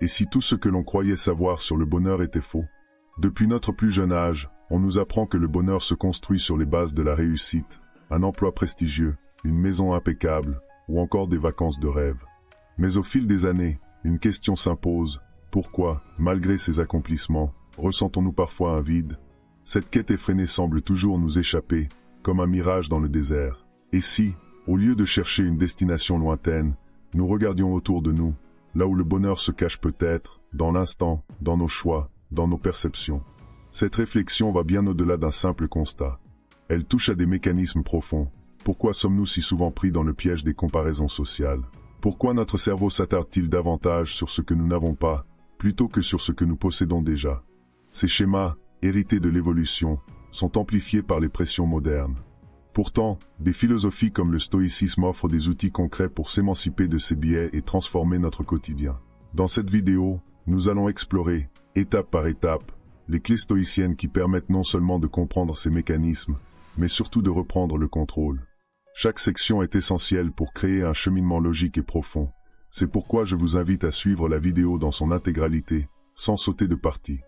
Et si tout ce que l'on croyait savoir sur le bonheur était faux? Depuis notre plus jeune âge, on nous apprend que le bonheur se construit sur les bases de la réussite, un emploi prestigieux, une maison impeccable, ou encore des vacances de rêve. Mais au fil des années, une question s'impose: pourquoi, malgré ces accomplissements, ressentons-nous parfois un vide? Cette quête effrénée semble toujours nous échapper, comme un mirage dans le désert. Et si, au lieu de chercher une destination lointaine, nous regardions autour de nous, là où le bonheur se cache peut-être, dans l'instant, dans nos choix, dans nos perceptions? Cette réflexion va bien au-delà d'un simple constat. Elle touche à des mécanismes profonds. Pourquoi sommes-nous si souvent pris dans le piège des comparaisons sociales? Pourquoi notre cerveau s'attarde-t-il davantage sur ce que nous n'avons pas, plutôt que sur ce que nous possédons déjà? Ces schémas, hérités de l'évolution, sont amplifiés par les pressions modernes. Pourtant, des philosophies comme le stoïcisme offrent des outils concrets pour s'émanciper de ces biais et transformer notre quotidien. Dans cette vidéo, nous allons explorer, étape par étape, les clés stoïciennes qui permettent non seulement de comprendre ces mécanismes, mais surtout de reprendre le contrôle. Chaque section est essentielle pour créer un cheminement logique et profond. C'est pourquoi je vous invite à suivre la vidéo dans son intégralité, sans sauter de partie.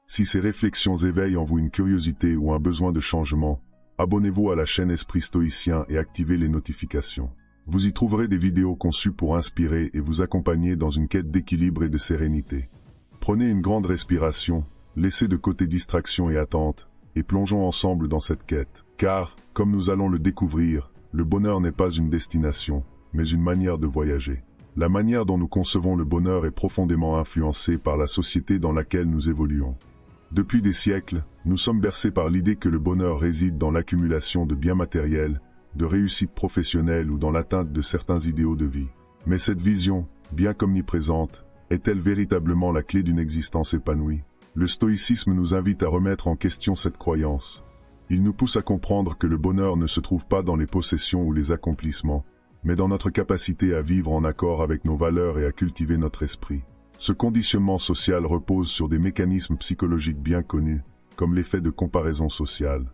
Si ces réflexions éveillent en vous une curiosité ou un besoin de changement, abonnez-vous à la chaîne Esprit Stoïcien et activez les notifications. Vous y trouverez des vidéos conçues pour inspirer et vous accompagner dans une quête d'équilibre et de sérénité. Prenez une grande respiration, laissez de côté distraction et attente, et plongeons ensemble dans cette quête. Car, comme nous allons le découvrir, le bonheur n'est pas une destination, mais une manière de voyager. La manière dont nous concevons le bonheur est profondément influencée par la société dans laquelle nous évoluons. Depuis des siècles, nous sommes bercés par l'idée que le bonheur réside dans l'accumulation de biens matériels, de réussites professionnelles ou dans l'atteinte de certains idéaux de vie. Mais cette vision, bien qu'omniprésente, est-elle véritablement la clé d'une existence épanouie? Le stoïcisme nous invite à remettre en question cette croyance. Il nous pousse à comprendre que le bonheur ne se trouve pas dans les possessions ou les accomplissements, mais dans notre capacité à vivre en accord avec nos valeurs et à cultiver notre esprit. Ce conditionnement social repose sur des mécanismes psychologiques bien connus, comme l'effet de comparaison sociale.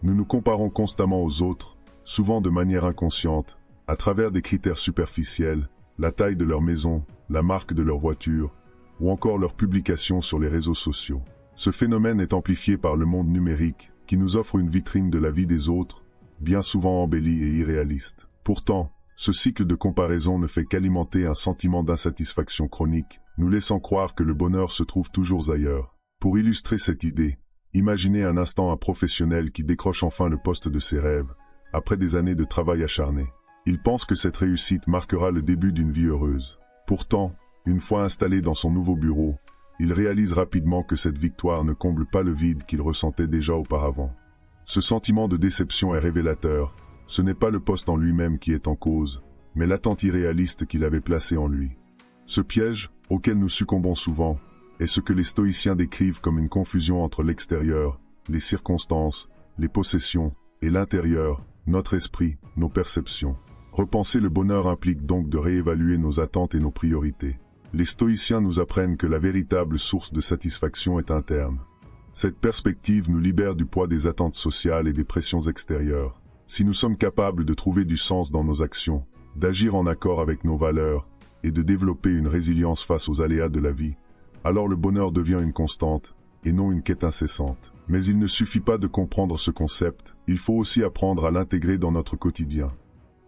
Nous nous comparons constamment aux autres, souvent de manière inconsciente, à travers des critères superficiels, la taille de leur maison, la marque de leur voiture, ou encore leurs publications sur les réseaux sociaux. Ce phénomène est amplifié par le monde numérique, qui nous offre une vitrine de la vie des autres, bien souvent embellie et irréaliste. Pourtant, ce cycle de comparaison ne fait qu'alimenter un sentiment d'insatisfaction chronique, nous laissant croire que le bonheur se trouve toujours ailleurs. Pour illustrer cette idée, imaginez un instant un professionnel qui décroche enfin le poste de ses rêves, après des années de travail acharné. Il pense que cette réussite marquera le début d'une vie heureuse. Pourtant, une fois installé dans son nouveau bureau, il réalise rapidement que cette victoire ne comble pas le vide qu'il ressentait déjà auparavant. Ce sentiment de déception est révélateur. Ce n'est pas le poste en lui-même qui est en cause, mais l'attente irréaliste qu'il avait placée en lui. Ce piège, auquel nous succombons souvent, est ce que les stoïciens décrivent comme une confusion entre l'extérieur, les circonstances, les possessions, et l'intérieur, notre esprit, nos perceptions. Repenser le bonheur implique donc de réévaluer nos attentes et nos priorités. Les stoïciens nous apprennent que la véritable source de satisfaction est interne. Cette perspective nous libère du poids des attentes sociales et des pressions extérieures. Si nous sommes capables de trouver du sens dans nos actions, d'agir en accord avec nos valeurs, et de développer une résilience face aux aléas de la vie, alors le bonheur devient une constante, et non une quête incessante. Mais il ne suffit pas de comprendre ce concept, il faut aussi apprendre à l'intégrer dans notre quotidien.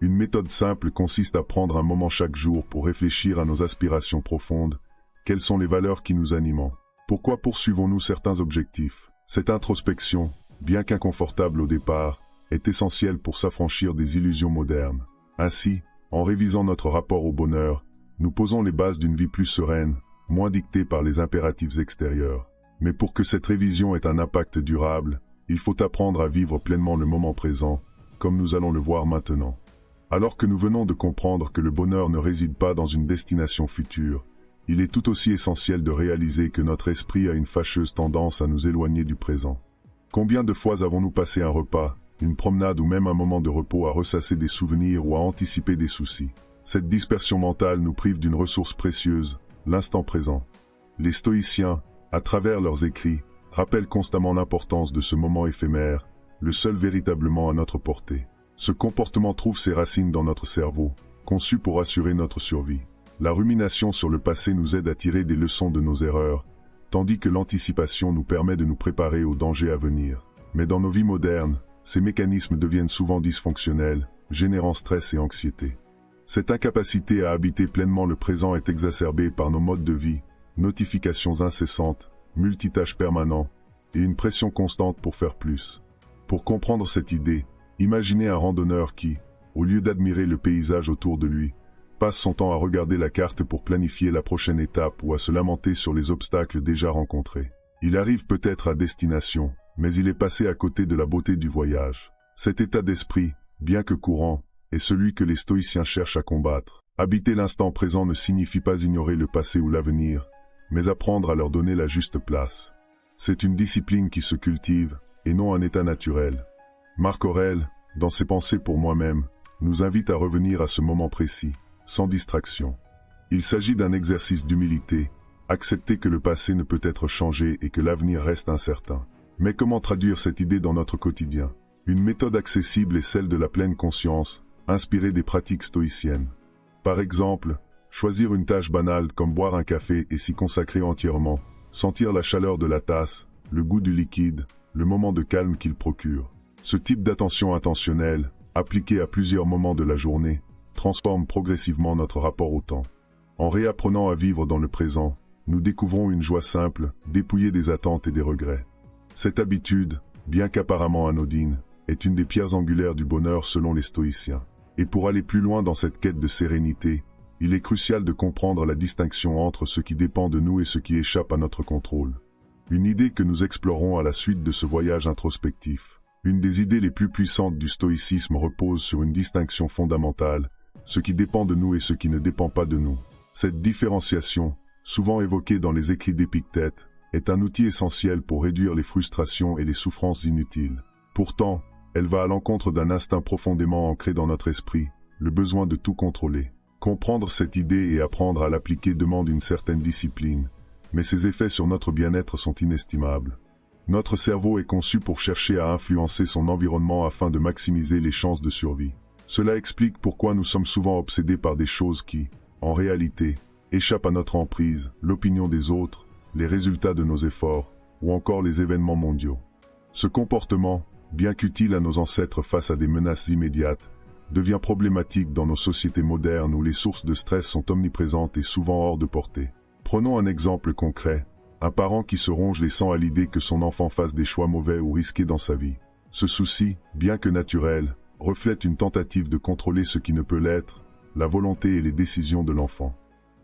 Une méthode simple consiste à prendre un moment chaque jour pour réfléchir à nos aspirations profondes. Quelles sont les valeurs qui nous animent? Pourquoi poursuivons-nous certains objectifs? Cette introspection, bien qu'inconfortable au départ, est essentielle pour s'affranchir des illusions modernes. Ainsi, en révisant notre rapport au bonheur, nous posons les bases d'une vie plus sereine, moins dictée par les impératifs extérieurs. Mais pour que cette révision ait un impact durable, il faut apprendre à vivre pleinement le moment présent, comme nous allons le voir maintenant. Alors que nous venons de comprendre que le bonheur ne réside pas dans une destination future, il est tout aussi essentiel de réaliser que notre esprit a une fâcheuse tendance à nous éloigner du présent. Combien de fois avons-nous passé un repas, une promenade ou même un moment de repos à ressasser des souvenirs ou à anticiper des soucis? Cette dispersion mentale nous prive d'une ressource précieuse, l'instant présent. Les stoïciens, à travers leurs écrits, rappellent constamment l'importance de ce moment éphémère, le seul véritablement à notre portée. Ce comportement trouve ses racines dans notre cerveau, conçu pour assurer notre survie. La rumination sur le passé nous aide à tirer des leçons de nos erreurs, tandis que l'anticipation nous permet de nous préparer aux dangers à venir. Mais dans nos vies modernes, ces mécanismes deviennent souvent dysfonctionnels, générant stress et anxiété. Cette incapacité à habiter pleinement le présent est exacerbée par nos modes de vie, notifications incessantes, multitâches permanents, et une pression constante pour faire plus. Pour comprendre cette idée, imaginez un randonneur qui, au lieu d'admirer le paysage autour de lui, passe son temps à regarder la carte pour planifier la prochaine étape ou à se lamenter sur les obstacles déjà rencontrés. Il arrive peut-être à destination, mais il est passé à côté de la beauté du voyage. Cet état d'esprit, bien que courant, est celui que les stoïciens cherchent à combattre. Habiter l'instant présent ne signifie pas ignorer le passé ou l'avenir, mais apprendre à leur donner la juste place. C'est une discipline qui se cultive, et non un état naturel. Marc Aurèle, dans ses pensées pour moi-même, nous invite à revenir à ce moment précis, sans distraction. Il s'agit d'un exercice d'humilité, accepter que le passé ne peut être changé et que l'avenir reste incertain. Mais comment traduire cette idée dans notre quotidien? Une méthode accessible est celle de la pleine conscience, inspirée des pratiques stoïciennes. Par exemple, choisir une tâche banale comme boire un café et s'y consacrer entièrement, sentir la chaleur de la tasse, le goût du liquide, le moment de calme qu'il procure. Ce type d'attention intentionnelle, appliquée à plusieurs moments de la journée, transforme progressivement notre rapport au temps. En réapprenant à vivre dans le présent, nous découvrons une joie simple, dépouillée des attentes et des regrets. Cette habitude, bien qu'apparemment anodine, est une des pierres angulaires du bonheur selon les stoïciens. Et pour aller plus loin dans cette quête de sérénité, il est crucial de comprendre la distinction entre ce qui dépend de nous et ce qui échappe à notre contrôle. Une idée que nous explorons à la suite de ce voyage introspectif. Une des idées les plus puissantes du stoïcisme repose sur une distinction fondamentale, ce qui dépend de nous et ce qui ne dépend pas de nous. Cette différenciation, souvent évoquée dans les écrits d'Épictète, est un outil essentiel pour réduire les frustrations et les souffrances inutiles. Pourtant, elle va à l'encontre d'un instinct profondément ancré dans notre esprit, le besoin de tout contrôler. Comprendre cette idée et apprendre à l'appliquer demande une certaine discipline, mais ses effets sur notre bien-être sont inestimables. Notre cerveau est conçu pour chercher à influencer son environnement afin de maximiser les chances de survie. Cela explique pourquoi nous sommes souvent obsédés par des choses qui, en réalité, échappent à notre emprise, l'opinion des autres, les résultats de nos efforts, ou encore les événements mondiaux. Ce comportement, bien qu'utile à nos ancêtres face à des menaces immédiates, devient problématique dans nos sociétés modernes où les sources de stress sont omniprésentes et souvent hors de portée. Prenons un exemple concret, un parent qui se ronge les sangs à l'idée que son enfant fasse des choix mauvais ou risqués dans sa vie. Ce souci, bien que naturel, reflète une tentative de contrôler ce qui ne peut l'être, la volonté et les décisions de l'enfant.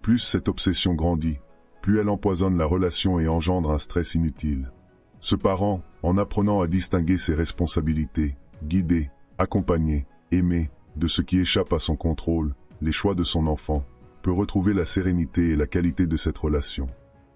Plus cette obsession grandit, plus elle empoisonne la relation et engendre un stress inutile. Ce parent, en apprenant à distinguer ses responsabilités, guider, accompagner, aimer, de ce qui échappe à son contrôle, les choix de son enfant, peut retrouver la sérénité et la qualité de cette relation.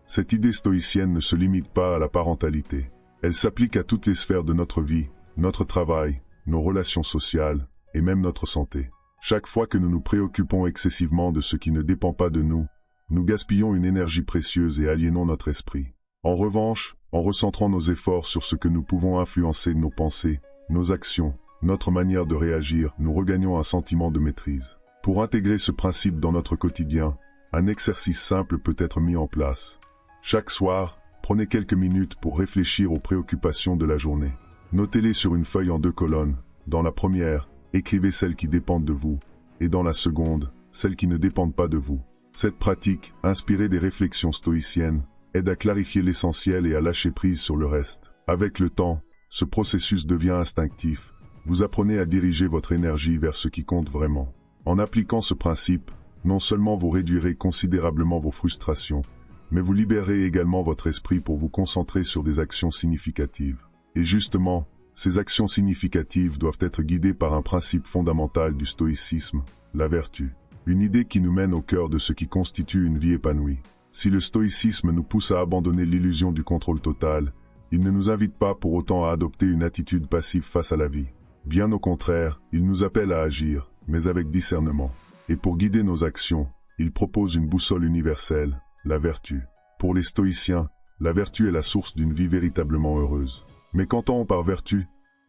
Cette idée stoïcienne ne se limite pas à la parentalité. Elle s'applique à toutes les sphères de notre vie, notre travail, nos relations sociales, et même notre santé. Chaque fois que nous nous préoccupons excessivement de ce qui ne dépend pas de nous, nous gaspillons une énergie précieuse et aliénons notre esprit. En revanche, en recentrant nos efforts sur ce que nous pouvons influencer nos pensées, nos actions, notre manière de réagir, nous regagnons un sentiment de maîtrise. Pour intégrer ce principe dans notre quotidien, un exercice simple peut être mis en place. Chaque soir, prenez quelques minutes pour réfléchir aux préoccupations de la journée. Notez-les sur une feuille en 2 colonnes. Dans la première, écrivez celles qui dépendent de vous, et dans la seconde, celles qui ne dépendent pas de vous. Cette pratique, inspirée des réflexions stoïciennes, aide à clarifier l'essentiel et à lâcher prise sur le reste. Avec le temps, ce processus devient instinctif. Vous apprenez à diriger votre énergie vers ce qui compte vraiment. En appliquant ce principe, non seulement vous réduirez considérablement vos frustrations, mais vous libérez également votre esprit pour vous concentrer sur des actions significatives. Et justement, ces actions significatives doivent être guidées par un principe fondamental du stoïcisme, la vertu. Une idée qui nous mène au cœur de ce qui constitue une vie épanouie. Si le stoïcisme nous pousse à abandonner l'illusion du contrôle total, il ne nous invite pas pour autant à adopter une attitude passive face à la vie. Bien au contraire, il nous appelle à agir, mais avec discernement. Et pour guider nos actions, il propose une boussole universelle, la vertu. Pour les stoïciens, la vertu est la source d'une vie véritablement heureuse. Mais qu'entend-on par vertu?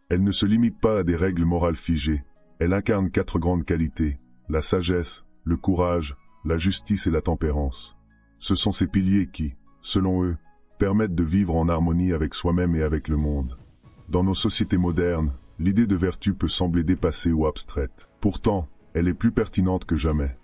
Elle ne se limite pas à des règles morales figées. Elle incarne 4 grandes qualités: la sagesse, le courage, la justice et la tempérance. Ce sont ces piliers qui, selon eux, permettent de vivre en harmonie avec soi-même et avec le monde. Dans nos sociétés modernes, l'idée de vertu peut sembler dépassée ou abstraite. Pourtant, elle est plus pertinente que jamais.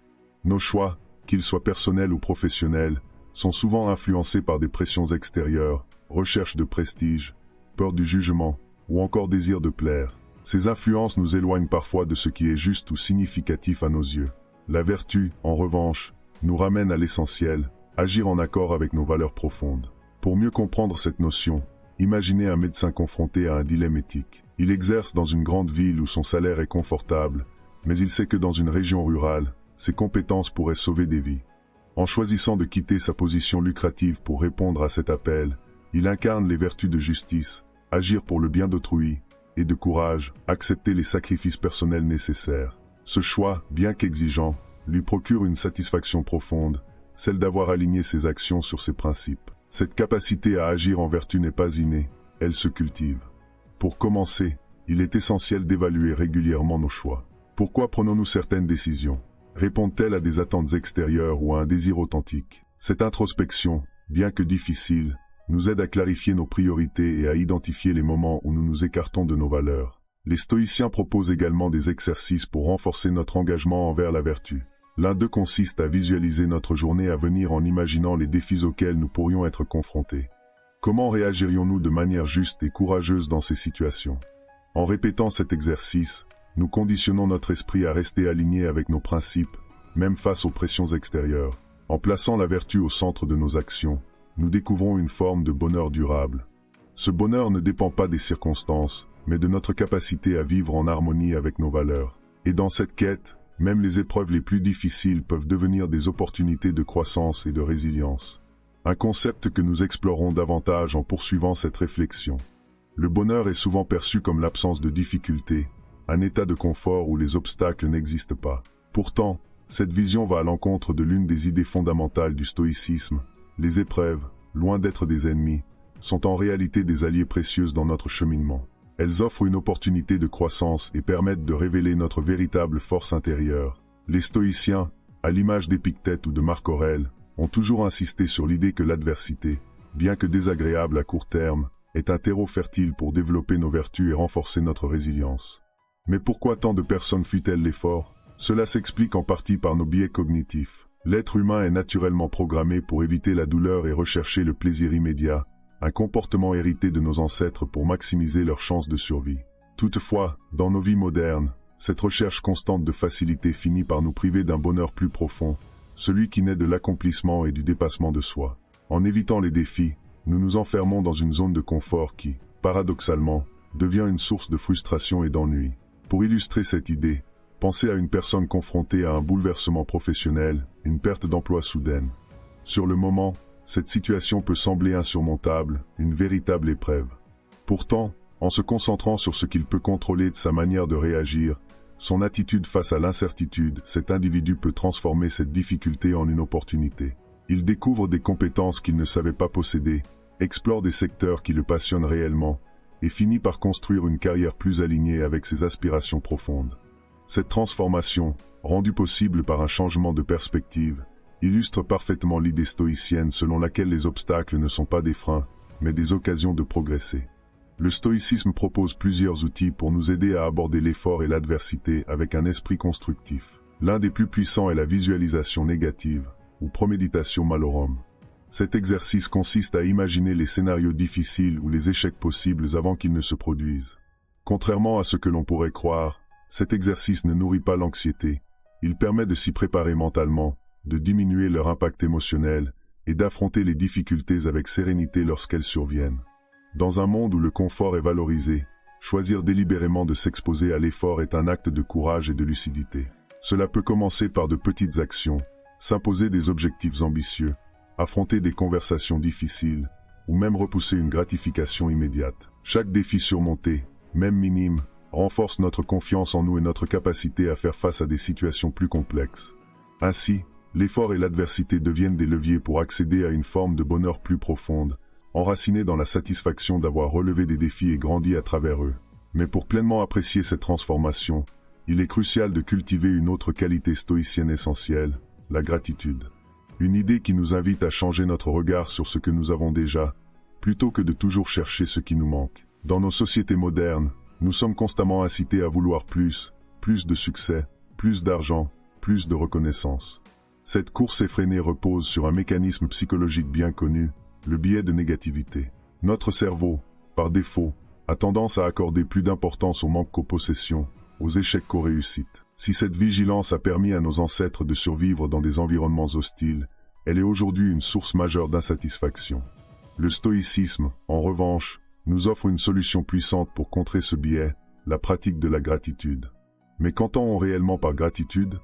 Nos choix, qu'ils soient personnels ou professionnels, sont souvent influencés par des pressions extérieures, recherche de prestige, peur du jugement, ou encore désir de plaire. Ces influences nous éloignent parfois de ce qui est juste ou significatif à nos yeux. La vertu, en revanche, nous ramène à l'essentiel, agir en accord avec nos valeurs profondes. Pour mieux comprendre cette notion, imaginez un médecin confronté à un dilemme éthique. Il exerce dans une grande ville où son salaire est confortable, mais il sait que dans une région rurale, ses compétences pourraient sauver des vies. En choisissant de quitter sa position lucrative pour répondre à cet appel, il incarne les vertus de justice, agir pour le bien d'autrui, et de courage, accepter les sacrifices personnels nécessaires. Ce choix, bien qu'exigeant, lui procure une satisfaction profonde, celle d'avoir aligné ses actions sur ses principes. Cette capacité à agir en vertu n'est pas innée, elle se cultive. Pour commencer, il est essentiel d'évaluer régulièrement nos choix. Pourquoi prenons-nous certaines décisions? Répondent-elles à des attentes extérieures ou à un désir authentique? Cette introspection, bien que difficile, nous aide à clarifier nos priorités et à identifier les moments où nous nous écartons de nos valeurs. Les stoïciens proposent également des exercices pour renforcer notre engagement envers la vertu. L'un d'eux consiste à visualiser notre journée à venir en imaginant les défis auxquels nous pourrions être confrontés. Comment réagirions-nous de manière juste et courageuse dans ces situations? En répétant cet exercice, nous conditionnons notre esprit à rester aligné avec nos principes, même face aux pressions extérieures. En plaçant la vertu au centre de nos actions, nous découvrons une forme de bonheur durable. Ce bonheur ne dépend pas des circonstances, mais de notre capacité à vivre en harmonie avec nos valeurs. Et dans cette quête, même les épreuves les plus difficiles peuvent devenir des opportunités de croissance et de résilience. Un concept que nous explorons davantage en poursuivant cette réflexion. Le bonheur est souvent perçu comme l'absence de difficultés, un état de confort où les obstacles n'existent pas. Pourtant, cette vision va à l'encontre de l'une des idées fondamentales du stoïcisme. Les épreuves, loin d'être des ennemis, sont en réalité des alliés précieux dans notre cheminement. Elles offrent une opportunité de croissance et permettent de révéler notre véritable force intérieure. Les stoïciens, à l'image d'Épictète ou de Marc Aurèle, ont toujours insisté sur l'idée que l'adversité, bien que désagréable à court terme, est un terreau fertile pour développer nos vertus et renforcer notre résilience. Mais pourquoi tant de personnes fuient-elles l'effort? Cela s'explique en partie par nos biais cognitifs. L'être humain est naturellement programmé pour éviter la douleur et rechercher le plaisir immédiat, un comportement hérité de nos ancêtres pour maximiser leurs chances de survie. Toutefois, dans nos vies modernes, cette recherche constante de facilité finit par nous priver d'un bonheur plus profond, celui qui naît de l'accomplissement et du dépassement de soi. En évitant les défis, nous nous enfermons dans une zone de confort qui, paradoxalement, devient une source de frustration et d'ennui. Pour illustrer cette idée, pensez à une personne confrontée à un bouleversement professionnel, une perte d'emploi soudaine. Sur le moment, cette situation peut sembler insurmontable, une véritable épreuve. Pourtant, en se concentrant sur ce qu'il peut contrôler de sa manière de réagir, son attitude face à l'incertitude, cet individu peut transformer cette difficulté en une opportunité. Il découvre des compétences qu'il ne savait pas posséder, explore des secteurs qui le passionnent réellement, et finit par construire une carrière plus alignée avec ses aspirations profondes. Cette transformation, rendue possible par un changement de perspective, illustre parfaitement l'idée stoïcienne selon laquelle les obstacles ne sont pas des freins, mais des occasions de progresser. Le stoïcisme propose plusieurs outils pour nous aider à aborder l'effort et l'adversité avec un esprit constructif. L'un des plus puissants est la visualisation négative, ou proméditation malorum. Cet exercice consiste à imaginer les scénarios difficiles ou les échecs possibles avant qu'ils ne se produisent. Contrairement à ce que l'on pourrait croire, cet exercice ne nourrit pas l'anxiété. Il permet de s'y préparer mentalement, de diminuer leur impact émotionnel et d'affronter les difficultés avec sérénité lorsqu'elles surviennent. Dans un monde où le confort est valorisé, choisir délibérément de s'exposer à l'effort est un acte de courage et de lucidité. Cela peut commencer par de petites actions, s'imposer des objectifs ambitieux, affronter des conversations difficiles, ou même repousser une gratification immédiate. Chaque défi surmonté, même minime, renforce notre confiance en nous et notre capacité à faire face à des situations plus complexes. Ainsi, l'effort et l'adversité deviennent des leviers pour accéder à une forme de bonheur plus profonde, enracinée dans la satisfaction d'avoir relevé des défis et grandi à travers eux. Mais pour pleinement apprécier cette transformation, il est crucial de cultiver une autre qualité stoïcienne essentielle, la gratitude. Une idée qui nous invite à changer notre regard sur ce que nous avons déjà, plutôt que de toujours chercher ce qui nous manque. Dans nos sociétés modernes, nous sommes constamment incités à vouloir plus de succès, plus d'argent, plus de reconnaissance. Cette course effrénée repose sur un mécanisme psychologique bien connu, le biais de négativité. Notre cerveau, par défaut, a tendance à accorder plus d'importance au manque qu'aux possessions, aux échecs qu'aux réussites. Si cette vigilance a permis à nos ancêtres de survivre dans des environnements hostiles, elle est aujourd'hui une source majeure d'insatisfaction. Le stoïcisme, en revanche, nous offre une solution puissante pour contrer ce biais, la pratique de la gratitude. Mais qu'entend-on réellement par gratitude?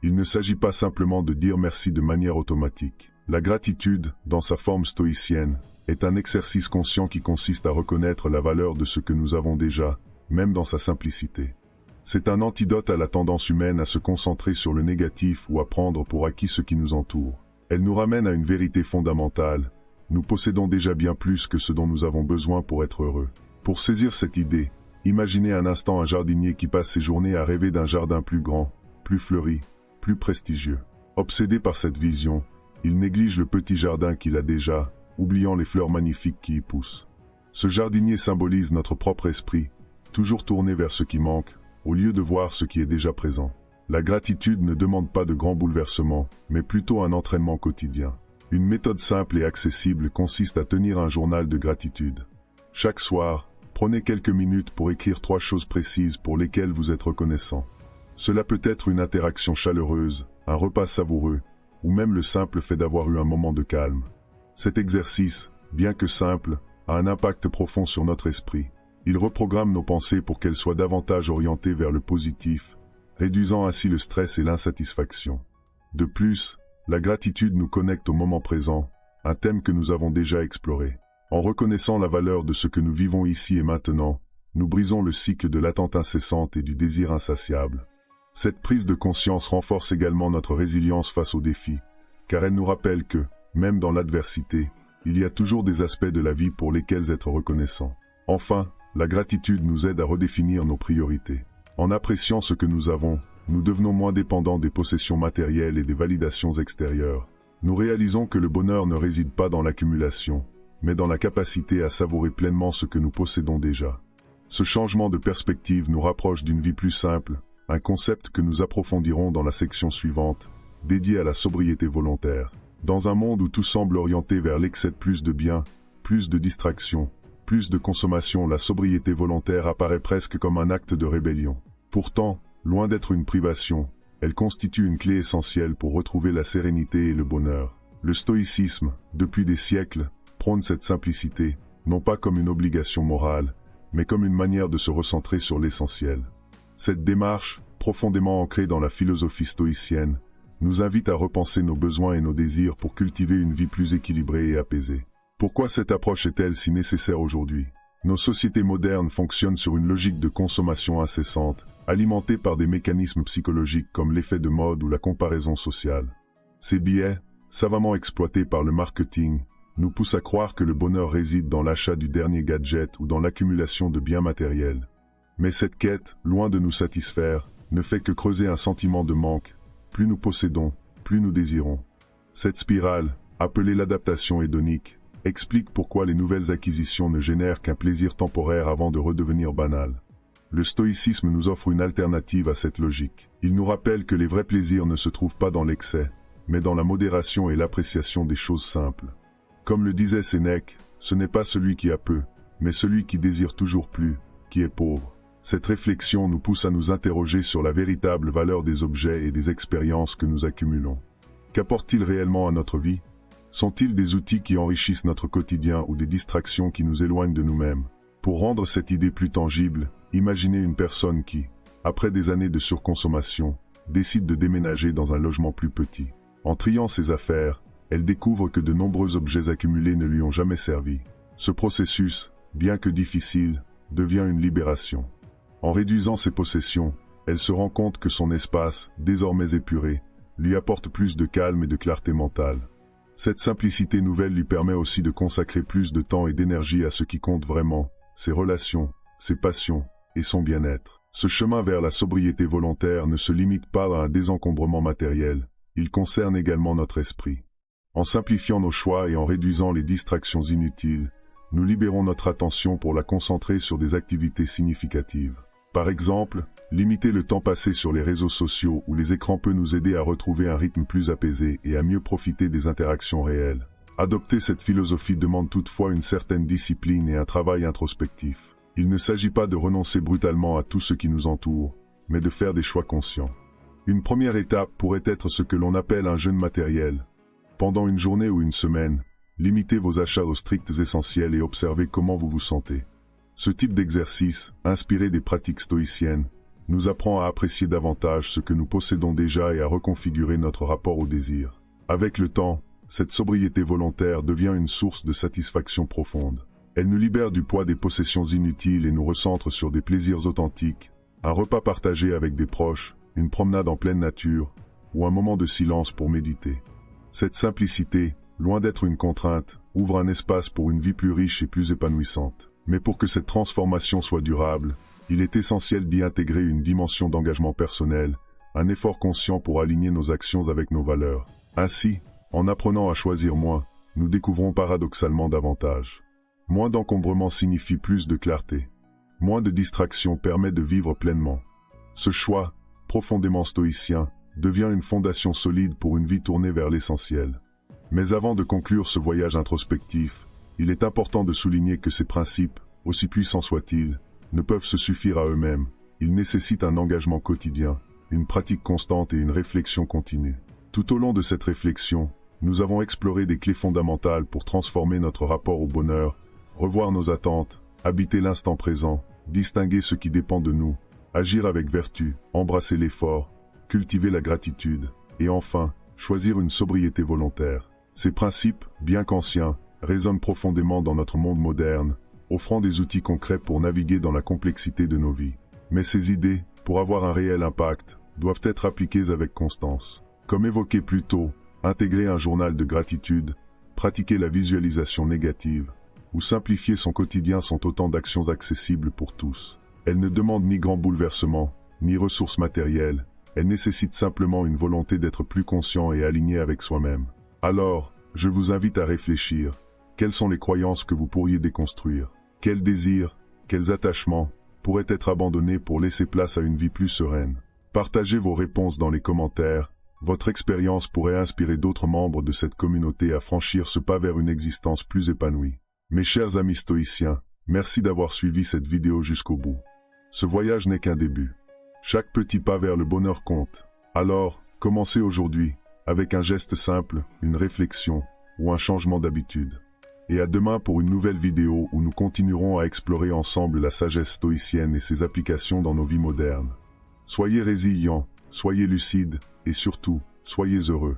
Il ne s'agit pas simplement de dire merci de manière automatique. La gratitude, dans sa forme stoïcienne, est un exercice conscient qui consiste à reconnaître la valeur de ce que nous avons déjà, même dans sa simplicité. C'est un antidote à la tendance humaine à se concentrer sur le négatif ou à prendre pour acquis ce qui nous entoure. Elle nous ramène à une vérité fondamentale. Nous possédons déjà bien plus que ce dont nous avons besoin pour être heureux. Pour saisir cette idée, imaginez un instant un jardinier qui passe ses journées à rêver d'un jardin plus grand, plus fleuri, plus prestigieux. Obsédé par cette vision, il néglige le petit jardin qu'il a déjà, oubliant les fleurs magnifiques qui y poussent. Ce jardinier symbolise notre propre esprit, toujours tourné vers ce qui manque, au lieu de voir ce qui est déjà présent. La gratitude ne demande pas de grands bouleversements, mais plutôt un entraînement quotidien. Une méthode simple et accessible consiste à tenir un journal de gratitude. Chaque soir, prenez quelques minutes pour écrire 3 choses précises pour lesquelles vous êtes reconnaissant. Cela peut être une interaction chaleureuse, un repas savoureux, ou même le simple fait d'avoir eu un moment de calme. Cet exercice, bien que simple, a un impact profond sur notre esprit. Il reprogramme nos pensées pour qu'elles soient davantage orientées vers le positif, réduisant ainsi le stress et l'insatisfaction. De plus, la gratitude nous connecte au moment présent, un thème que nous avons déjà exploré. En reconnaissant la valeur de ce que nous vivons ici et maintenant, nous brisons le cycle de l'attente incessante et du désir insatiable. Cette prise de conscience renforce également notre résilience face aux défis, car elle nous rappelle que, même dans l'adversité, il y a toujours des aspects de la vie pour lesquels être reconnaissant. Enfin, la gratitude nous aide à redéfinir nos priorités. En appréciant ce que nous avons, nous devenons moins dépendants des possessions matérielles et des validations extérieures. Nous réalisons que le bonheur ne réside pas dans l'accumulation, mais dans la capacité à savourer pleinement ce que nous possédons déjà. Ce changement de perspective nous rapproche d'une vie plus simple, un concept que nous approfondirons dans la section suivante, dédiée à la sobriété volontaire. Dans un monde où tout semble orienté vers l'excès de plus de biens, plus de distractions, plus de consommation, la sobriété volontaire apparaît presque comme un acte de rébellion. Pourtant, loin d'être une privation, elle constitue une clé essentielle pour retrouver la sérénité et le bonheur. Le stoïcisme, depuis des siècles, prône cette simplicité, non pas comme une obligation morale, mais comme une manière de se recentrer sur l'essentiel. Cette démarche, profondément ancrée dans la philosophie stoïcienne, nous invite à repenser nos besoins et nos désirs pour cultiver une vie plus équilibrée et apaisée. Pourquoi cette approche est-elle si nécessaire aujourd'hui? Nos sociétés modernes fonctionnent sur une logique de consommation incessante, alimentée par des mécanismes psychologiques comme l'effet de mode ou la comparaison sociale. Ces biais, savamment exploités par le marketing, nous poussent à croire que le bonheur réside dans l'achat du dernier gadget ou dans l'accumulation de biens matériels. Mais cette quête, loin de nous satisfaire, ne fait que creuser un sentiment de manque. Plus nous possédons, plus nous désirons. Cette spirale, appelée l'adaptation hédonique, explique pourquoi les nouvelles acquisitions ne génèrent qu'un plaisir temporaire avant de redevenir banales. Le stoïcisme nous offre une alternative à cette logique. Il nous rappelle que les vrais plaisirs ne se trouvent pas dans l'excès, mais dans la modération et l'appréciation des choses simples. Comme le disait Sénèque, ce n'est pas celui qui a peu, mais celui qui désire toujours plus, qui est pauvre. Cette réflexion nous pousse à nous interroger sur la véritable valeur des objets et des expériences que nous accumulons. Qu'apportent-ils réellement à notre vie? Sont-ils des outils qui enrichissent notre quotidien ou des distractions qui nous éloignent de nous-mêmes? Pour rendre cette idée plus tangible, imaginez une personne qui, après des années de surconsommation, décide de déménager dans un logement plus petit. En triant ses affaires, elle découvre que de nombreux objets accumulés ne lui ont jamais servi. Ce processus, bien que difficile, devient une libération. En réduisant ses possessions, elle se rend compte que son espace, désormais épuré, lui apporte plus de calme et de clarté mentale. Cette simplicité nouvelle lui permet aussi de consacrer plus de temps et d'énergie à ce qui compte vraiment, ses relations, ses passions et son bien-être. Ce chemin vers la sobriété volontaire ne se limite pas à un désencombrement matériel, il concerne également notre esprit. En simplifiant nos choix et en réduisant les distractions inutiles, nous libérons notre attention pour la concentrer sur des activités significatives. Par exemple, limiter le temps passé sur les réseaux sociaux ou les écrans peut nous aider à retrouver un rythme plus apaisé et à mieux profiter des interactions réelles. Adopter cette philosophie demande toutefois une certaine discipline et un travail introspectif. Il ne s'agit pas de renoncer brutalement à tout ce qui nous entoure, mais de faire des choix conscients. Une première étape pourrait être ce que l'on appelle un jeûne matériel. Pendant une journée ou une semaine, limitez vos achats aux stricts essentiels et observez comment vous vous sentez. Ce type d'exercice, inspiré des pratiques stoïciennes, nous apprend à apprécier davantage ce que nous possédons déjà et à reconfigurer notre rapport au désir. Avec le temps, cette sobriété volontaire devient une source de satisfaction profonde. Elle nous libère du poids des possessions inutiles et nous recentre sur des plaisirs authentiques, un repas partagé avec des proches, une promenade en pleine nature, ou un moment de silence pour méditer. Cette simplicité, loin d'être une contrainte, ouvre un espace pour une vie plus riche et plus épanouissante. Mais pour que cette transformation soit durable, il est essentiel d'y intégrer une dimension d'engagement personnel, un effort conscient pour aligner nos actions avec nos valeurs. Ainsi, en apprenant à choisir moins, nous découvrons paradoxalement davantage. Moins d'encombrement signifie plus de clarté. Moins de distraction permet de vivre pleinement. Ce choix, profondément stoïcien, devient une fondation solide pour une vie tournée vers l'essentiel. Mais avant de conclure ce voyage introspectif, il est important de souligner que ces principes, aussi puissants soient-ils, ne peuvent se suffire à eux-mêmes. Ils nécessitent un engagement quotidien, une pratique constante et une réflexion continue. Tout au long de cette réflexion, nous avons exploré des clés fondamentales pour transformer notre rapport au bonheur, revoir nos attentes, habiter l'instant présent, distinguer ce qui dépend de nous, agir avec vertu, embrasser l'effort, cultiver la gratitude, et enfin, choisir une sobriété volontaire. Ces principes, bien qu'anciens, résonnent profondément dans notre monde moderne, offrant des outils concrets pour naviguer dans la complexité de nos vies. Mais ces idées, pour avoir un réel impact, doivent être appliquées avec constance. Comme évoqué plus tôt, intégrer un journal de gratitude, pratiquer la visualisation négative, ou simplifier son quotidien sont autant d'actions accessibles pour tous. Elles ne demandent ni grand bouleversement, ni ressources matérielles, elles nécessitent simplement une volonté d'être plus conscient et aligné avec soi-même. Alors, je vous invite à réfléchir. Quelles sont les croyances que vous pourriez déconstruire? Quels désirs, quels attachements pourraient être abandonnés pour laisser place à une vie plus sereine? Partagez vos réponses dans les commentaires. Votre expérience pourrait inspirer d'autres membres de cette communauté à franchir ce pas vers une existence plus épanouie. Mes chers amis stoïciens, merci d'avoir suivi cette vidéo jusqu'au bout. Ce voyage n'est qu'un début. Chaque petit pas vers le bonheur compte. Alors, commencez aujourd'hui, avec un geste simple, une réflexion ou un changement d'habitude. Et à demain pour une nouvelle vidéo où nous continuerons à explorer ensemble la sagesse stoïcienne et ses applications dans nos vies modernes. Soyez résilients, soyez lucides, et surtout, soyez heureux.